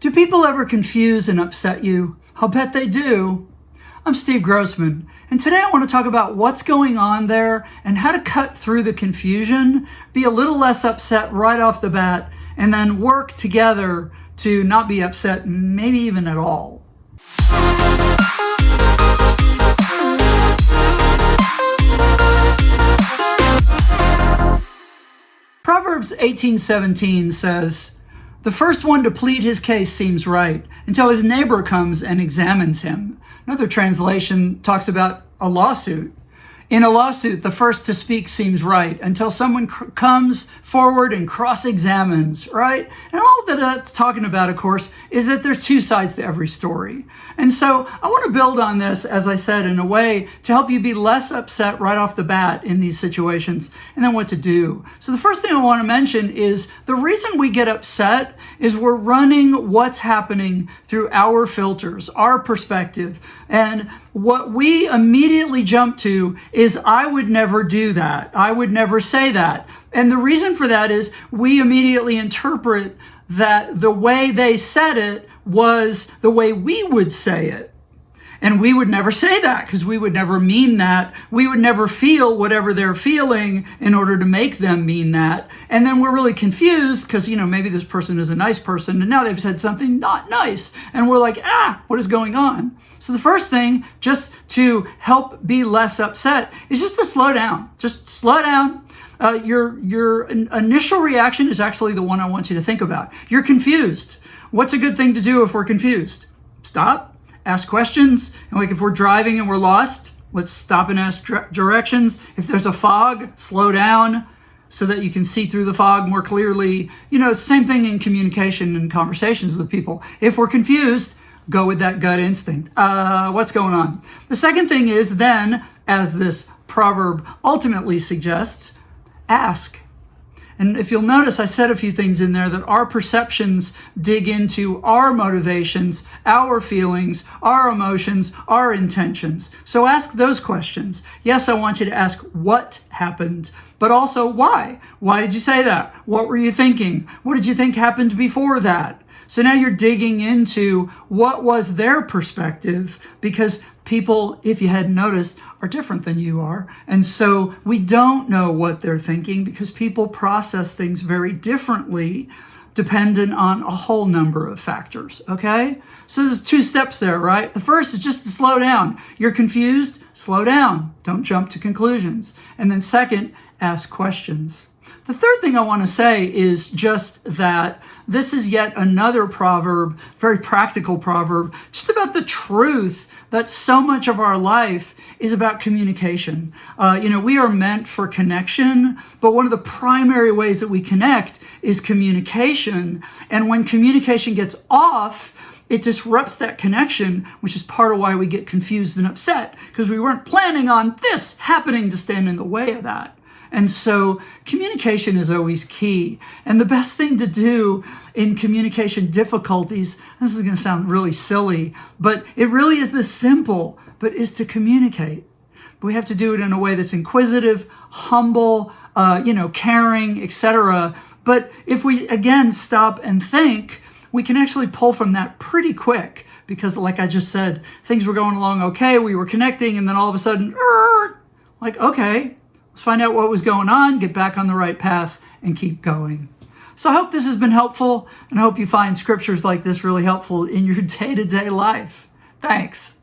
Do people ever confuse and upset you? I'll bet they do. I'm Steve Grossman, and today I want to talk about what's going on there and how to cut through the confusion, be a little less upset right off the bat, and then work together to not be upset, maybe even at all. Proverbs 18:17 says, "The first one to plead his case seems right until his neighbor comes and examines him." Another translation talks about a lawsuit. In a lawsuit, the first to speak seems right until someone comes forward and cross-examines, right? And all that that's talking about, of course, is that there's two sides to every story. And so I want to build on this, as I said, in a way to help you be less upset right off the bat in these situations and then what to do. So the first thing I want to mention is the reason we get upset is we're running what's happening through our filters, our perspective. And what we immediately jump to is, I would never do that. I would never say that. And the reason for that is we immediately interpret that the way they said it was the way we would say it. And we would never say that because we would never mean that. We would never feel whatever they're feeling in order to make them mean that. And then we're really confused because, maybe this person is a nice person and now they've said something not nice. And we're like, what is going on? So the first thing, just to help be less upset, is just to slow down. Just slow down. Your initial reaction is actually the one I want you to think about. You're confused. What's a good thing to do if we're confused? Stop. Ask questions. And if we're driving and we're lost, let's stop and ask directions. If there's a fog, slow down so that you can see through the fog more clearly. It's the same thing in communication and conversations with people. If we're confused, go with that gut instinct. What's going on? The second thing is then, as this proverb ultimately suggests, ask. And if you'll notice, I said a few things in there that our perceptions dig into our motivations, our feelings, our emotions, our intentions. So ask those questions. Yes, I want you to ask what happened, but also why. Why did you say that? What were you thinking? What did you think happened before that? So now you're digging into what was their perspective, because people, if you hadn't noticed, are different than you are. And so we don't know what they're thinking because people process things very differently dependent on a whole number of factors, okay? So there's two steps there, right? The first is just to slow down. You're confused? Slow down. Don't jump to conclusions. And then second, ask questions. The third thing I want to say is just that this is yet another proverb, very practical proverb, just about the truth that so much of our life is about communication. We are meant for connection, but one of the primary ways that we connect is communication. And when communication gets off, it disrupts that connection, which is part of why we get confused and upset, because we weren't planning on this happening to stand in the way of that. And so communication is always key. And the best thing to do in communication difficulties, this is going to sound really silly, but it really is this simple, but is to communicate. But we have to do it in a way that's inquisitive, humble, caring, etc. But if we, again, stop and think, we can actually pull from that pretty quick. Because like I just said, things were going along okay, we were connecting, and then all of a sudden, okay, let's find out what was going on, get back on the right path, and keep going. So I hope this has been helpful, and I hope you find scriptures like this really helpful in your day-to-day life. Thanks.